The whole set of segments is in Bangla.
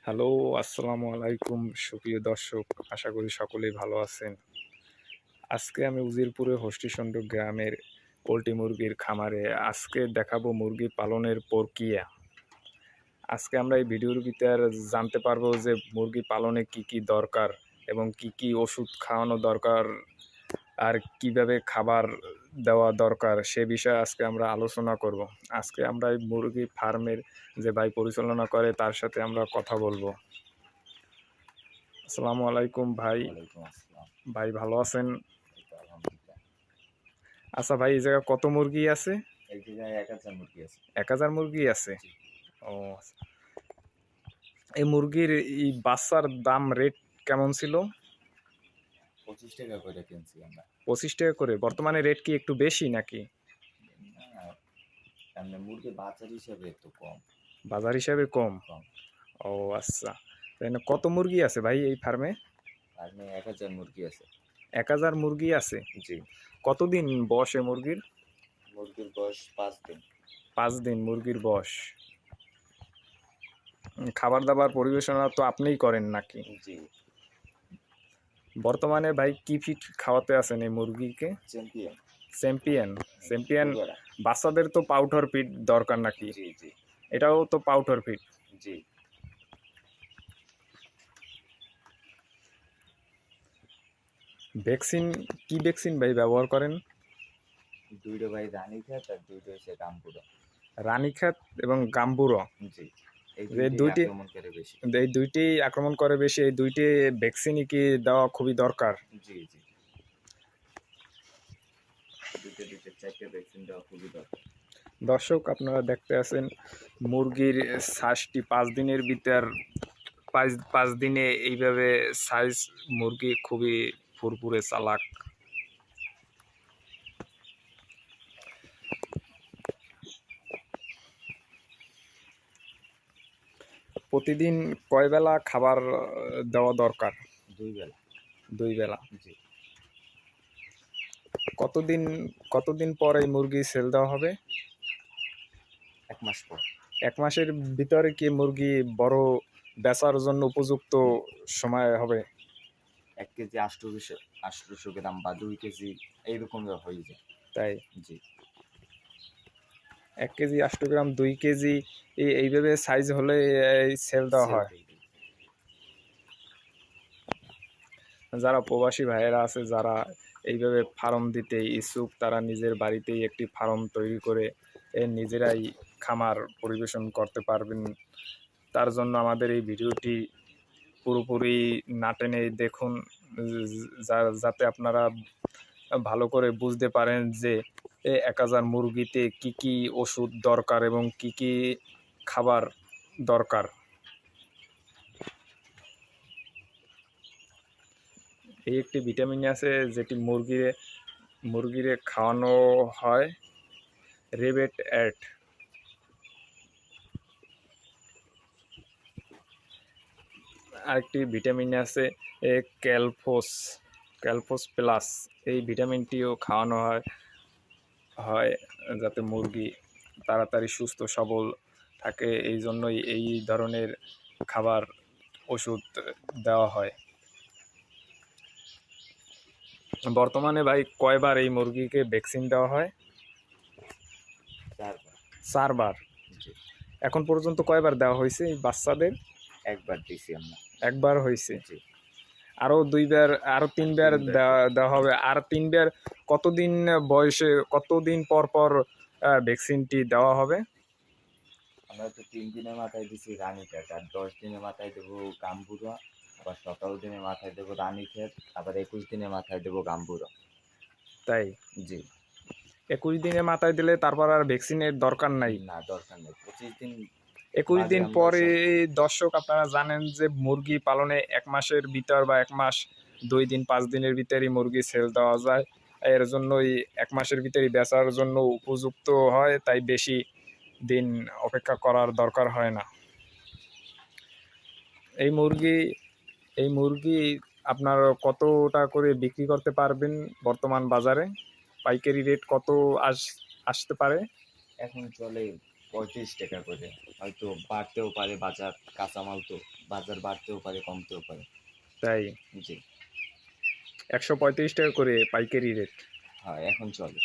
হ্যালো, আসসালামু আলাইকুম সুপ্রিয় দর্শক। আশা করি সকলেই ভালো আছেন। আজকে আমি উজিরপুরে হস্টিসন্ড গ্রামের পোল্ট্রি মুরগির খামারে আজকে দেখাবো মুরগি পালনের প্রক্রিয়া। আজকে আমরা এই ভিডিওর ভিতর জানতে পারবো যে মুরগি পালনে কি কি দরকার এবং কি কি ওষুধ খাওয়ানো দরকার আর কিভাবে খাবার দেওয়া দরকার সে বিষয়ে আজকে আমরা আলোচনা করব। আজকে আমরা এই মুরগি ফার্মের যে ভাই পরিচালনা করে তার সাথে আমরা কথা বলবো। আসসালামু আলাইকুম ভাই। ওয়ালাইকুম আসসালাম। ভাই ভালো আছেন? এই তো আলহামদুলিল্লাহ। আচ্ছা ভাই, এই জায়গায় কত মুরগি আছে? এই জায়গায় ১,০০০ মুরগি আছে। ১,০০০ মুরগি আছে। জি। ও আচ্ছা। এই মুরগির এই বাচ্চার দাম রেট কেমন ছিল? ৳২৫ করে কিনছি আমরা। 25 টাকা করে। বর্তমানে রেট কি একটু বেশি নাকি? না, এমনি মুরগি বাজার হিসাবে একটু কম। বাজার হিসাবে কম। কম। ও আচ্ছা। তাহলে কত মুরগি আছে ভাই এই ফার্মে? ফার্মে ১,০০০ মুরগি আছে। ১,০০০ মুরগি আছে। জি। কতদিন বয়সে মুরগির? মুরগির বয়স ৫ দিন। 5 দিন মুরগির বয়স। খাবার দাবার পরিবেশনা তো আপনিই করেন নাকি? জি। বর্তমানে ভাই কি ফিড খাওয়াতে আছেন এই মুরগিকে? চ্যাম্পিয়ন। চ্যাম্পিয়ন। চ্যাম্পিয়ন ফুলবাড়া। বাচ্চাদের তো পাউডার ফিড দরকার নাকি? জি, জি, এটাও তো পাউডার ফিড। জি। ভ্যাকসিন কি ভ্যাকসিন ভাই ব্যবহার করেন? ২ টা ভাই রানীক্ষেত আর ২ টা হচ্ছে গাম্বুরা। রানীক্ষেত এবং গাম্বুরো। জি। এই এই ২ টাই দুইটি আক্রমণ করে বেশি। এই দুইটি আক্রমণ করে বেশি। এই দুইটি ভ্যাকসিনই কি দেওয়া খুবই দরকার? জি, জি। ২ টা ৪ টা ভ্যাকসিন দেওয়া খুবই দরকার। দর্শক আপনারা দেখতে আছেন মুরগির সাইজটি 5 দিনের ভিতর 5 দিনে এইভাবে সাইজ মুরগি খুবই ফুরফুরে চালাক। প্রতিদিন কয় বেলা খাবার দেওয়া দরকার? ২ বেলা। 2 বেলা। জি। কতদিন কতদিন পর এই মুরগি সেল দেওয়া হবে? ১ মাস পর। 1 মাসের ভিতরে কি মুরগি বড় বেচার জন্য উপযুক্ত সময় হবে? ১ কেজি ৮০০ গ্রাম বা ২ কেজি এইরকম হয়ে যায়। তাই জি। 1 কেজি 8 গ্রাম 2 কেজি এইভাবে সাইজ হলে এই সেল দেওয়া সেল হয়। দিয়ে দিই। যারা প্রবাসী ভাইয়েরা আছে, যারা এইভাবে ফার্ম দিতে ইচ্ছুক, তারা নিজের বাড়িতেই একটি ফার্ম তৈরি করে নিজেরাই খামার পরিবেশন করতে পারবেন। তার জন্য আমাদের এই ভিডিওটি পুরোপুরি না টেনে দেখুন, যাতে আপনারা ভালো করে বুঝতে পারেন যে ১,০০০ মুরগিতে কি কি ওষুধ দরকার এবং কি কি খাবার দরকার। এই একটি ভিটামিন আছে যেটি মুরগিরে খাওয়ানো হয়, রেবেট অ্যাট। আরেকটি ভিটামিন আছে ক্যালফোস ক্যালফোস প্লাস। এই ভিটামিনটিও খাওয়ানো হয় যাতে মুরগি তাড়াতাড়ি সুস্থ সবল থাকে। এই জন্যই এই ধরনের খাবার ওষুধ দেওয়া হয়। বর্তমানে ভাই কয়বার এই মুরগিকে ভ্যাকসিন দেওয়া হয়? ৪ বার। 4 বার। জি। এখন পর্যন্ত কয়বার দেওয়া হয়েছে এই বাচ্চাদের? ১ বার দিছি আমরা। 1 বার হয়েছে। জি। আরও 2 বার, আরও 3 বার ৩ বার দেওয়া হবে। আর 3 বার কতদিন বয়সে, কতদিন পর পর ভ্যাকসিনটি দেওয়া হবে? আমরা তো ৩ দিনের মাথায় দিছি রানীক্ষেত আর ১০ দিনের মাথায় দেবো গাম্বুরা, আবার ১৭ দিনের মাথায় দেবো রানীক্ষেত, আবার ২১ দিনের মাথায় দেবো গাম্বুরা। তাই জি। 21 দিনের মাথায় দিলে তারপর আর ভ্যাকসিনের দরকার নাই। না, দরকার নেই। ২৫ দিন 21 বাদে দিন আমরা পরে সব। দর্শক আপনারা জানেন যে মুরগি পালনে 1 মাসের ভিতর বা 1 মাস 2 দিন 5 দিনের ভিতরেই মুরগি সেল দেওয়া যায়। এর জন্যই 1 মাসের ভিতরেই বেচার জন্য উপযুক্ত হয়, তাই বেশি দিন অপেক্ষা করার দরকার হয় না। এই মুরগি আপনার কতটা করে বিক্রি করতে পারবেন বর্তমান বাজারে? পাইকারি রেট কত আসতে পারে? এখন চলে 35 টাকা করে। হয়তো বাড়তেও পারে, বাজার কাঁচামাল তো, বাজার বাড়তেও পারে কমতেও পারে। তাই জি। 135 টাকা করে পাইকারি রেট হ্যাঁ, এখন চলে।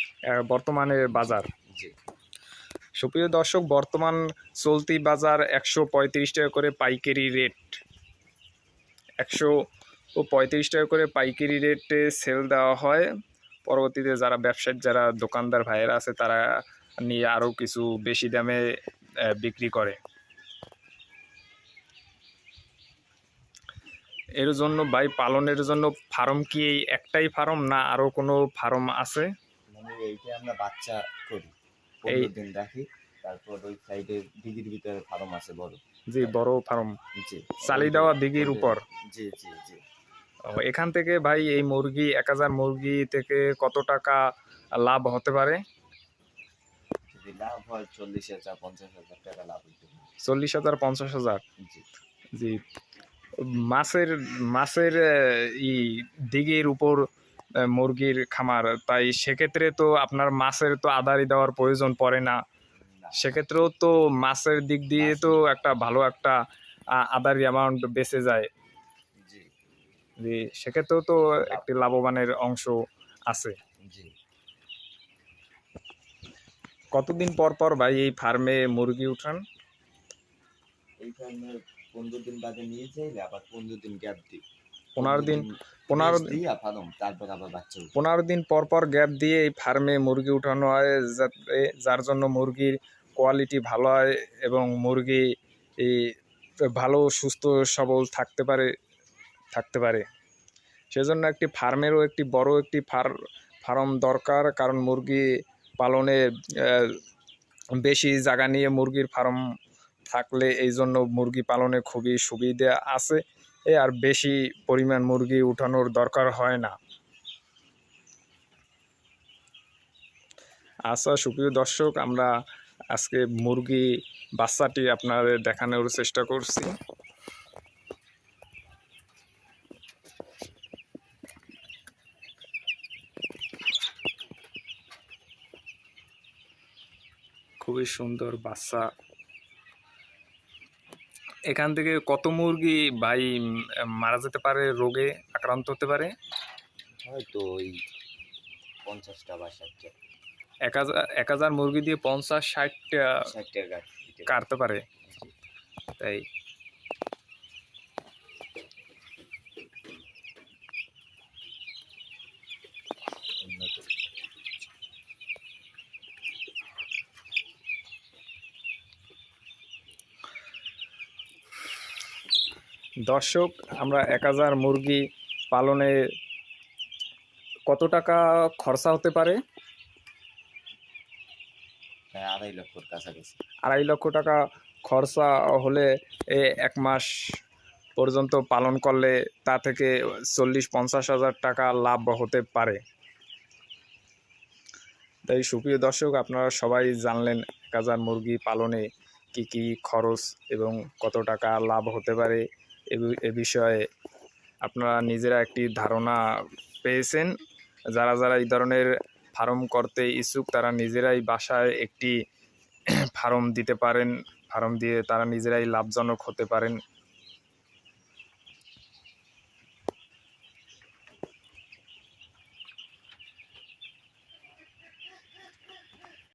বর্তমানে জি বাজার। জি। সুপ্রিয় দর্শক, বর্তমান চলতি বাজার 135 টাকা করে পাইকারি রেট। 135 টাকা করে পাইকারি রেটে সেল দেওয়া হয়। পরবর্তীতে যারা ব্যবসায়ী, যারা দোকানদার ভাইয়েরা আছে, তারা নিয়ে আরও কিছু বেশি দামে বিক্রি করে। এর জন্য ভাই, পালনের জন্য ফার্ম কি এই একটাই ফার্ম, না আরও কোনো ফার্ম আছে? মানে এইটা আমরা বাচ্চা করি, এই 15 দিন রাখি, তারপর ওই সাইডে দিঘির ভিতরে ফার্ম আছে বড়। জি, বড় ফার্ম, জি, চালি ওইটা দেওয়া দিঘির ওইটা। উপর। জি জি জি। এখান থেকে ভাই এই মুরগি 1000 মুরগি থেকে কত টাকা লাভ হতে পারে? যদি লাভ হয় 40,000 50,000 টাকা লাভ হইতে পারে। 40,000 50,000। জি জি। মাছের মাছের দিঘির উপর মুরগির খামার, তাই সেক্ষেত্রে তো আপনার মাছের তো আদারি দেওয়ার প্রয়োজন পড়ে না। না। সেক্ষেত্রেও তো মাছের দিক দিয়ে মাছ তো একটা ভালো একটা আদারি অ্যামাউন্ট বেঁচে যায়। জি। জি, সেক্ষেত্রেও তো লাভ। একটি লাভবানের অংশ আছে। জি। কতদিন পর পর ভাই এই ফার্মে মুরগি উঠান? এই ফার্মে 15 দিন বাদে নিয়ে যাইলে আবার 15 দিন গ্যাপ দিই। 15 দিন রেস্ট 15 দিই ফার্ম, তারপর আবার বাচ্চা উঠাই। 15 দিন পর পর গ্যাপ দিয়ে এই ফার্মে মুরগি উঠানো হয়, যাতে যার জন্য মুরগির কোয়ালিটি ভালো হয় এবং মুরগি এই ভালো সুস্থ সবল থাকতে পারে। সেজন্য একটি ফার্মেরও একটি বড় একটি ফার্ম দরকার, কারণ মুরগি পালনে বেশি জায়গা নিয়ে মুরগির ফার্ম থাকলে এই জন্য মুরগি পালনে খুবই সুবিধা আছে, আর বেশি পরিমাণ মুরগি উঠানোর দরকার হয় না। আচ্ছা সুপ্রিয় দর্শক, আমরা আজকে মুরগি বাচ্চাটি আপনাদের দেখানোর চেষ্টা করছি। খুবই সুন্দর বাচ্চা। এখান থেকে কত মুরগি ভাই মারা যেতে পারে, রোগে আক্রান্ত হতে পারে? হয়তো ওই 50টা বা 60টা। 1000 মুরগি দিয়ে 50-60টা 60টা কাটতে পারে। তাই উন্নত। দর্শক, আমরা 1000 মুরগি পালনে কত টাকা খরচা হতে পারে? 2.5 লক্ষর কাছাকাছি। 2.5 লক্ষ টাকা খরচা হলে 1 মাস পর্যন্ত পালন করলে তা থেকে 40-50 হাজার টাকা লাভ হতে পারে। তাই সুপ্রিয় দর্শক, আপনারা সবাই জানলেন 1000 মুরগি পালনে কি কি খরচ এবং কত টাকা লাভ হতে পারে। এ বিষয়ে আপনারা নিজেরা একটি ধারণা পেয়েছেন। যারা যারা এই ধরনের ফার্ম করতে ইচ্ছুক, তারা নিজেরাই বাসায় একটি ফার্ম দিতে পারেন। ফার্ম দিয়ে তারা নিজেরাই লাভজনক হতে পারেন।